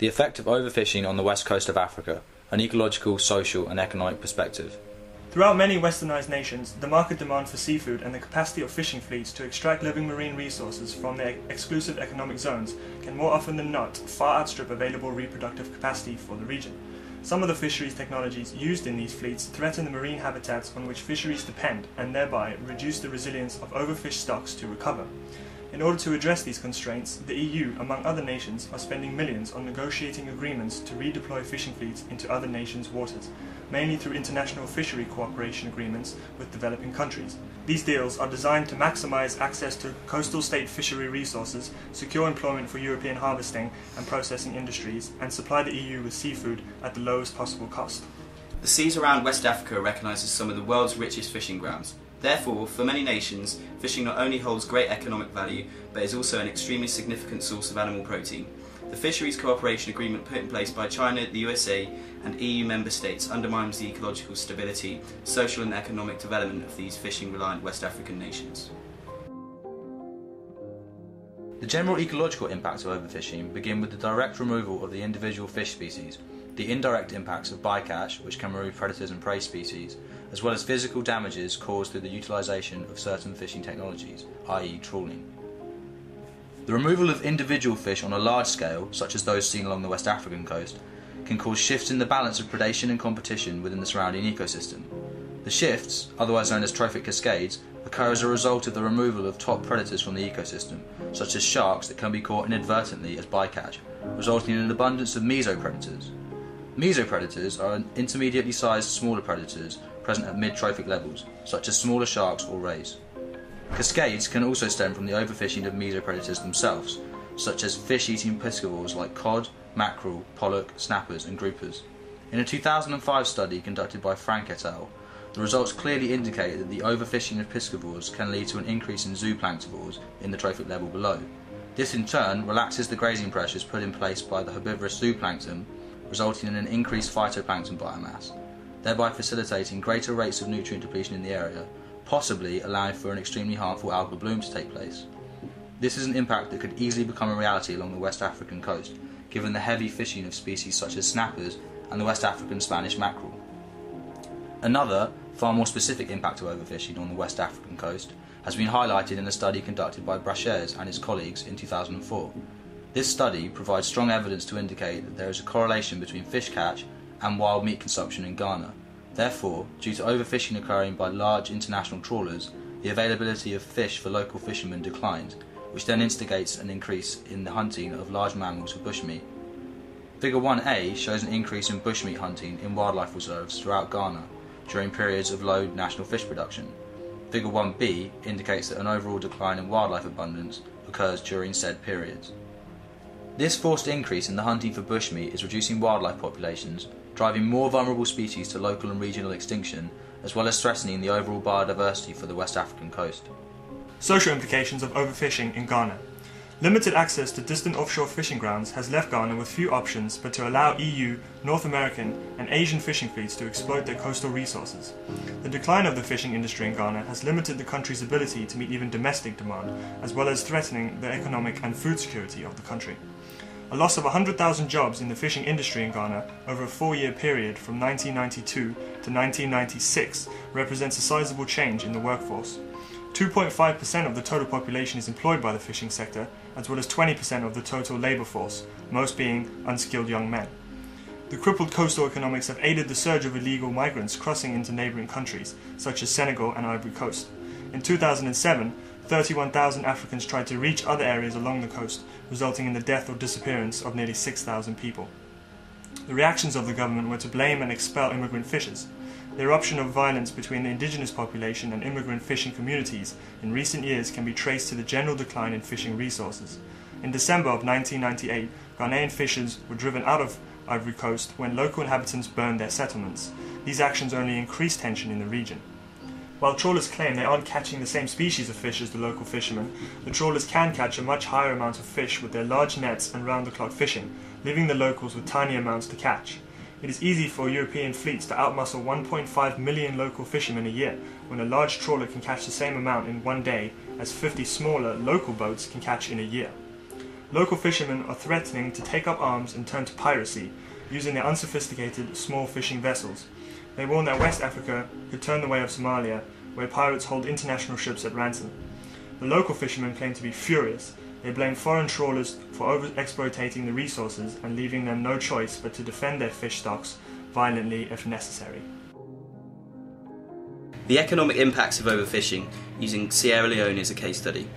The effect of overfishing on the west coast of Africa, an ecological, social and economic perspective. Throughout many westernized nations, the market demand for seafood and the capacity of fishing fleets to extract living marine resources from their exclusive economic zones can more often than not far outstrip available reproductive capacity for the region. Some of the fisheries technologies used in these fleets threaten the marine habitats on which fisheries depend and thereby reduce the resilience of overfished stocks to recover. In order to address these constraints, the EU, among other nations, are spending millions on negotiating agreements to redeploy fishing fleets into other nations' waters, mainly through international fishery cooperation agreements with developing countries. These deals are designed to maximize access to coastal state fishery resources, secure employment for European harvesting and processing industries, and supply the EU with seafood at the lowest possible cost. The seas around West Africa are recognised as some of the world's richest fishing grounds. Therefore, for many nations, fishing not only holds great economic value, but is also an extremely significant source of animal protein. The Fisheries Cooperation Agreement put in place by China, the USA and EU member states undermines the ecological stability, social and economic development of these fishing-reliant West African nations. The general ecological impacts of overfishing begin with the direct removal of the individual fish species, the indirect impacts of bycatch, which can remove predators and prey species, as well as physical damages caused through the utilisation of certain fishing technologies, i.e. trawling. The removal of individual fish on a large scale, such as those seen along the West African coast, can cause shifts in the balance of predation and competition within the surrounding ecosystem. The shifts, otherwise known as trophic cascades, occur as a result of the removal of top predators from the ecosystem, such as sharks that can be caught inadvertently as bycatch, resulting in an abundance of mesopredators. Mesopredators are intermediately sized smaller predators present at mid-trophic levels, such as smaller sharks or rays. Cascades can also stem from the overfishing of mesopredators themselves, such as fish-eating piscivores like cod, mackerel, pollock, snappers and groupers. In a 2005 study conducted by Frank et al., the results clearly indicate that the overfishing of piscivores can lead to an increase in zooplanktivores in the trophic level below. This in turn relaxes the grazing pressures put in place by the herbivorous zooplankton, resulting in an increased phytoplankton biomass, thereby facilitating greater rates of nutrient depletion in the area, possibly allowing for an extremely harmful algal bloom to take place. This is an impact that could easily become a reality along the West African coast, given the heavy fishing of species such as snappers and the West African Spanish mackerel. Another, far more specific impact of overfishing on the West African coast has been highlighted in a study conducted by Brachez and his colleagues in 2004. This study provides strong evidence to indicate that there is a correlation between fish catch and wild meat consumption in Ghana. Therefore, due to overfishing occurring by large international trawlers, the availability of fish for local fishermen declines, which then instigates an increase in the hunting of large mammals for bushmeat. Figure 1a shows an increase in bushmeat hunting in wildlife reserves throughout Ghana during periods of low national fish production. Figure 1b indicates that an overall decline in wildlife abundance occurs during said periods. This forced increase in the hunting for bushmeat is reducing wildlife populations, driving more vulnerable species to local and regional extinction, as well as threatening the overall biodiversity for the West African coast. Social implications of overfishing in Ghana. Limited access to distant offshore fishing grounds has left Ghana with few options but to allow EU, North American and Asian fishing fleets to exploit their coastal resources. The decline of the fishing industry in Ghana has limited the country's ability to meet even domestic demand, as well as threatening the economic and food security of the country. A loss of 100,000 jobs in the fishing industry in Ghana over a 4-year period from 1992 to 1996 represents a sizable change in the workforce. 2.5% of the total population is employed by the fishing sector, as well as 20% of the total labour force, most being unskilled young men. The crippled coastal economics have aided the surge of illegal migrants crossing into neighbouring countries, such as Senegal and Ivory Coast. In 2007, 31,000 Africans tried to reach other areas along the coast, resulting in the death or disappearance of nearly 6,000 people. The reactions of the government were to blame and expel immigrant fishers. The eruption of violence between the indigenous population and immigrant fishing communities in recent years can be traced to the general decline in fishing resources. In December of 1998, Ghanaian fishers were driven out of Ivory Coast when local inhabitants burned their settlements. These actions only increased tension in the region. While trawlers claim they aren't catching the same species of fish as the local fishermen, the trawlers can catch a much higher amount of fish with their large nets and round-the-clock fishing, leaving the locals with tiny amounts to catch. It is easy for European fleets to outmuscle 1.5 million local fishermen a year, when a large trawler can catch the same amount in one day as 50 smaller local boats can catch in a year. local fishermen are threatening to take up arms and turn to piracy, using their unsophisticated, small fishing vessels. They warn that West Africa could turn the way of Somalia, where pirates hold international ships at ransom. The local fishermen claim to be furious. They blame foreign trawlers for over-exploiting the resources and leaving them no choice but to defend their fish stocks violently if necessary. The economic impacts of overfishing, using Sierra Leone as a case study.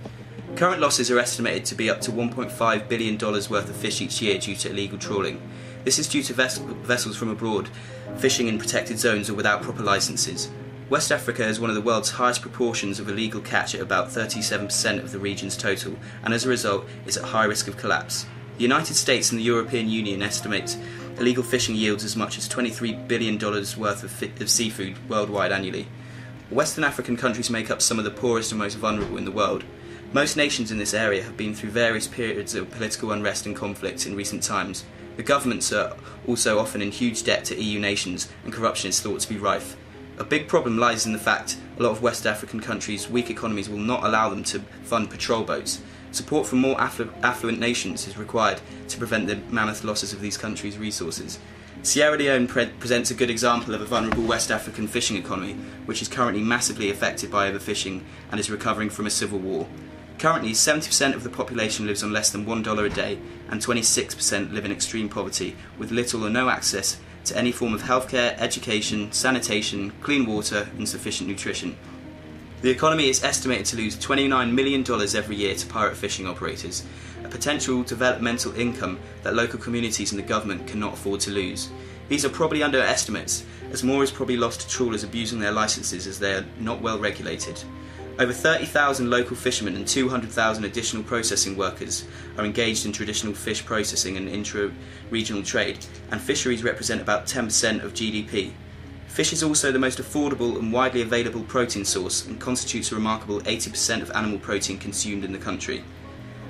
Current losses are estimated to be up to $1.5 billion worth of fish each year due to illegal trawling. This is due to vessels from abroad fishing in protected zones or without proper licences. West Africa has one of the world's highest proportions of illegal catch at about 37% of the region's total, and as a result is at high risk of collapse. The United States and the European Union estimate illegal fishing yields as much as $23 billion worth of seafood worldwide annually. Western African countries make up some of the poorest and most vulnerable in the world. Most nations in this area have been through various periods of political unrest and conflict in recent times. The governments are also often in huge debt to EU nations, and corruption is thought to be rife. A big problem lies in the fact a lot of West African countries' weak economies will not allow them to fund patrol boats. Support from more affluent nations is required to prevent the mammoth losses of these countries' resources. Sierra Leone presents a good example of a vulnerable West African fishing economy, which is currently massively affected by overfishing and is recovering from a civil war. Currently, 70% of the population lives on less than $1 a day, and 26% live in extreme poverty, with little or no access to any form of healthcare, education, sanitation, clean water, and sufficient nutrition. The economy is estimated to lose $29 million every year to pirate fishing operators, a potential developmental income that local communities and the government cannot afford to lose. These are probably underestimates, as more is probably lost to trawlers abusing their licences as they are not well regulated. Over 30,000 local fishermen and 200,000 additional processing workers are engaged in traditional fish processing and intra-regional trade, and fisheries represent about 10% of GDP. Fish is also the most affordable and widely available protein source and constitutes a remarkable 80% of animal protein consumed in the country.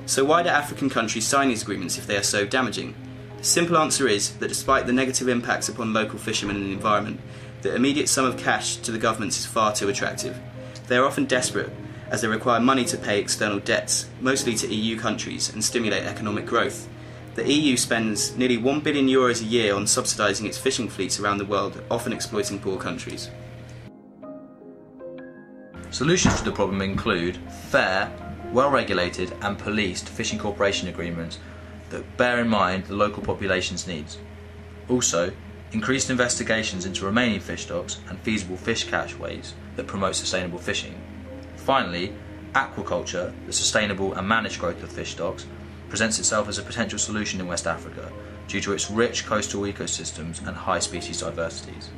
So why do African countries sign these agreements if they are so damaging? The simple answer is that despite the negative impacts upon local fishermen and the environment, the immediate sum of cash to the governments is far too attractive. They are often desperate, as they require money to pay external debts, mostly to EU countries, and stimulate economic growth. The EU spends nearly €1 billion a year on subsidising its fishing fleets around the world, often exploiting poor countries. Solutions to the problem include fair, well-regulated and policed fishing cooperation agreements that bear in mind the local population's needs. Also, increased investigations into remaining fish stocks and feasible fish catch ways that promote sustainable fishing. Finally, aquaculture, the sustainable and managed growth of fish stocks, presents itself as a potential solution in West Africa due to its rich coastal ecosystems and high species diversities.